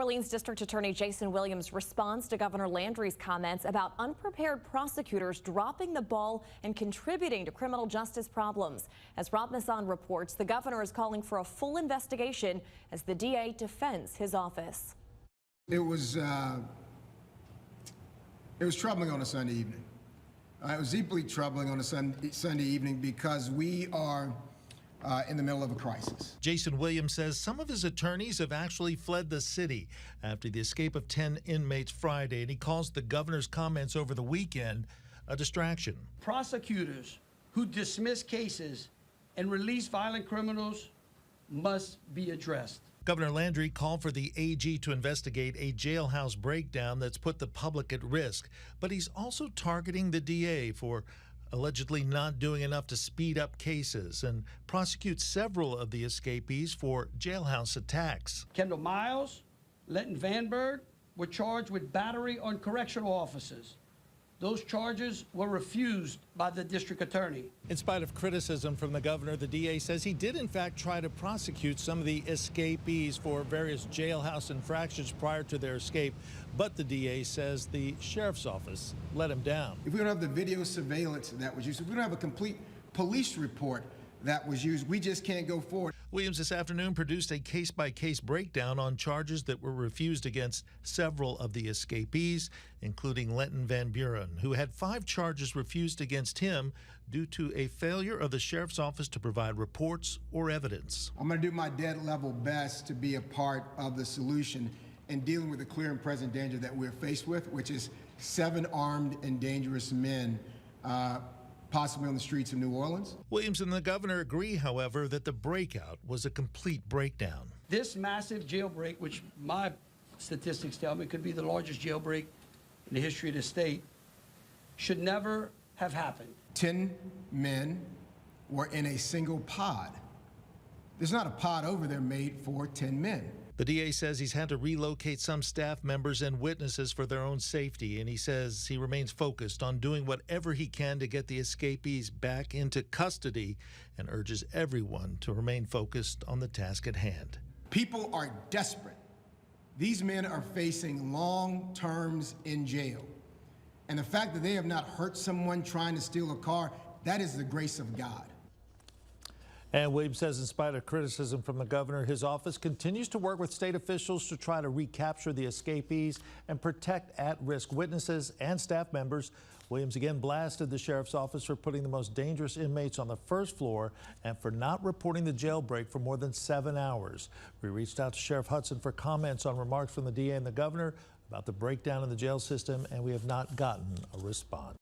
Orleans District Attorney Jason Williams responds to Governor Landry's comments about unprepared prosecutors dropping the ball and contributing to criminal justice problems. As Rob Masson reports, the governor is calling for a full investigation as the DA defends his office. It was troubling on a Sunday evening. It was deeply troubling on a Sunday evening because we are in the middle of a crisis. Jason Williams says some of his attorneys have actually fled the city after the escape of 10 inmates Friday, and he calls the governor's comments over the weekend a distraction. Prosecutors who dismiss cases and release violent criminals must be addressed. Governor Landry called for the AG to investigate a jailhouse breakdown that's put the public at risk, but he's also targeting the DA for allegedly not doing enough to speed up cases and prosecute several of the escapees for jailhouse attacks. Kendall Miles, Lenton Vanberg were charged with battery on correctional officers. Those charges were refused by the district attorney. In spite of criticism from the governor, the DA says he did in fact try to prosecute some of the escapees for various jailhouse infractions prior to their escape, but the DA says the sheriff's office let him down. If we don't have the video surveillance that was used, if we don't have a complete police report that was used, we just can't go forward. Williams this afternoon produced a case-by-case breakdown on charges that were refused against several of the escapees, including Lenton Van Buren, who had 5 charges refused against him due to a failure of the sheriff's office to provide reports or evidence. I'm going to do my dead level best to be a part of the solution in dealing with the clear and present danger that we're faced with, which is 7 armed and dangerous men possibly on the streets of New Orleans. Williams and the governor agree, however, that the breakout was a complete breakdown. This massive jailbreak, which my statistics tell me could be the largest jailbreak in the history of the state, should never have happened. 10 men were in a single pod. There's not a pod over there made for 10 men. The DA says he's had to relocate some staff members and witnesses for their own safety, and he says he remains focused on doing whatever he can to get the escapees back into custody and urges everyone to remain focused on the task at hand. People are desperate. These men are facing long terms in jail. And the fact that they have not hurt someone trying to steal a car, that is the grace of God. And Williams says in spite of criticism from the governor, his office continues to work with state officials to try to recapture the escapees and protect at-risk witnesses and staff members. Williams again blasted the sheriff's office for putting the most dangerous inmates on the first floor and for not reporting the jailbreak for more than 7 hours. We reached out to Sheriff Hudson for comments on remarks from the DA and the governor about the breakdown in the jail system, and we have not gotten a response.